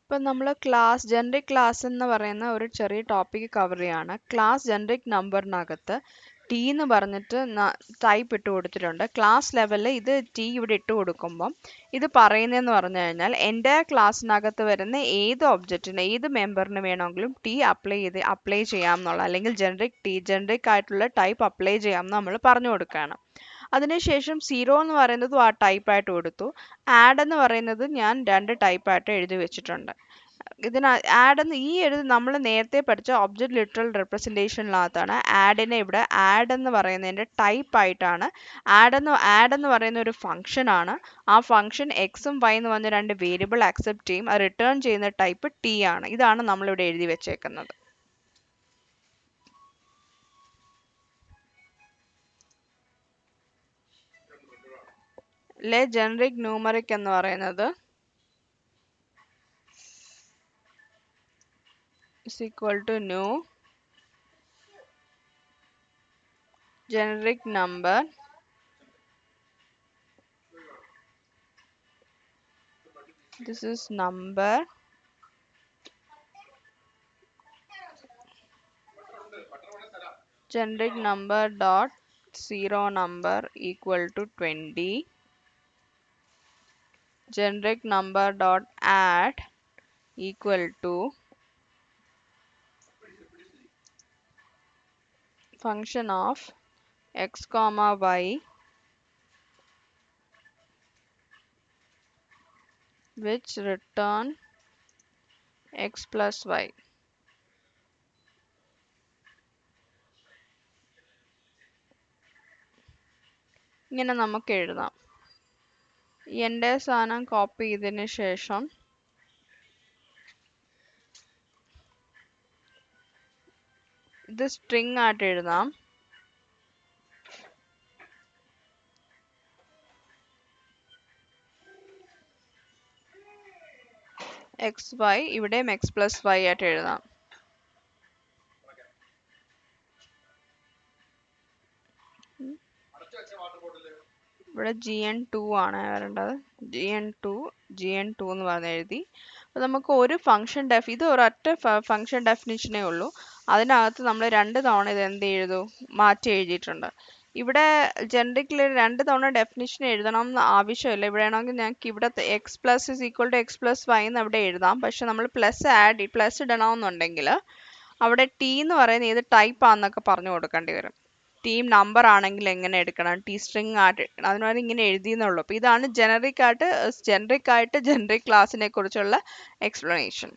ഇപ്പം നമ്മൾ generic class എന്ന് പറയുന്ന ഒരു ചെറിയ ടോപ്പിക് കവർ ചെയ്യാണ്. ജനറിക് നമ്പറിനകത്ത് ടി എന്ന് പറഞ്ഞിട്ട് ടൈപ്പ് ഇട്ട് കൊടുത്തിട്ടുണ്ട്. ക്ലാസ് ലെവലിൽ ഇത് ടി ഇവിടെ ഇട്ട് കൊടുക്കുമ്പം ഇത് പറയുന്നതെന്ന് പറഞ്ഞു കഴിഞ്ഞാൽ എൻ്റെ ക്ലാസ്സിനകത്ത് വരുന്ന ഏത് ഒബ്ജക്റ്റിന് ഏത് മെമ്പറിന് വേണമെങ്കിലും ടി അപ്ലൈ ചെയ്യാം എന്നുള്ള, അല്ലെങ്കിൽ ജനറിക് ആയിട്ടുള്ള ടൈപ്പ് അപ്ലൈ ചെയ്യാം എന്ന് നമ്മൾ പറഞ്ഞു കൊടുക്കുകയാണ്. അതിനുശേഷം സീറോ എന്ന് പറയുന്നത് ആ ടൈപ്പായിട്ട് കൊടുത്തു. ആഡ് എന്ന് പറയുന്നത് ഞാൻ 2 ടൈപ്പായിട്ട് എഴുതി വെച്ചിട്ടുണ്ട്. ആഡ് എന്ന് നമ്മൾ നേരത്തെ പഠിച്ച ഒബ്ജക്റ്റ് ലിറ്ററൽ റെപ്രസെൻറ്റേഷനിനകത്താണ് ആഡിനെ ഇവിടെ ആഡ് എന്ന് പറയുന്നതിൻ്റെ ടൈപ്പ് ആയിട്ടാണ്. ആഡ് എന്ന് പറയുന്ന ഒരു ഫംഗ്ഷൻ ആണ്. ആ ഫംഗ്ഷൻ എക്സും വൈ എന്ന് പറഞ്ഞ 2 വേരിയബിൾ അക്സെപ്റ്റ് ചെയ്യും. അത് റിട്ടേൺ ചെയ്യുന്ന ടൈപ്പ് ടി ആണ്. ഇതാണ് നമ്മളിവിടെ എഴുതി വെച്ചേക്കുന്നത്. ജനറിക് ന്യൂമറിക് എന്ന് പറയുന്നത് is equal to new generic number this is number generic number dot zero number equal to 20 generic number dot add equal to function of x comma y which return x plus y. ഇങ്ങനെ നമുക്ക് എഴുതാം. എൻ്റെ സാധനം copy ചെയ്തതിന് ശേഷം ഇത് string ആയിട്ട് എഴുതാം. എക്സ് വൈ ഇവിടെയും എക്സ് പ്ലസ് വൈ ആയിട്ട് എഴുതാം. ഇവിടെ GN2 ആണ് വരേണ്ടത്. GN2 എന്ന് പറഞ്ഞ് എഴുതി. അപ്പോൾ നമുക്ക് ഒരു ഇത് ഒരൊറ്റ ഫംഗ്ഷൻ ഡെഫിനിഷനേ ഉള്ളൂ. അതിനകത്ത് നമ്മൾ 2 തവണ ഇത് എന്ത് ചെയ്തു മാറ്റി എഴുതിയിട്ടുണ്ട്. ഇവിടെ ജനറിക്കിൽ 2 തവണ ഡെഫിനിഷൻ എഴുതണം എന്ന് ആവശ്യമില്ല. ഇവിടെ ആണെങ്കിൽ ഞങ്ങൾക്ക് ഇവിടെ X plus is equal to X plus Y എന്ന് അവിടെ എഴുതാം. പക്ഷെ നമ്മൾ പ്ലസ് ഇടണമെന്നുണ്ടെങ്കിൽ അവിടെ ടി എന്ന് പറയുന്ന ഏത് ടൈപ്പ് ആണെന്നൊക്കെ പറഞ്ഞു കൊടുക്കേണ്ടി വരും. ടീം നമ്പർ ആണെങ്കിൽ എങ്ങനെ എടുക്കണം, ടി സ്ട്രിംഗ് ആയിട്ട് എടുക്കണം, അതിനോട് ഇങ്ങനെ എഴുതിയെന്നുള്ളൂ. അപ്പോൾ ഇതാണ് ജനറിക് ക്ലാസ്സിനെ കുറിച്ചുള്ള എക്സ്പ്ലനേഷൻ.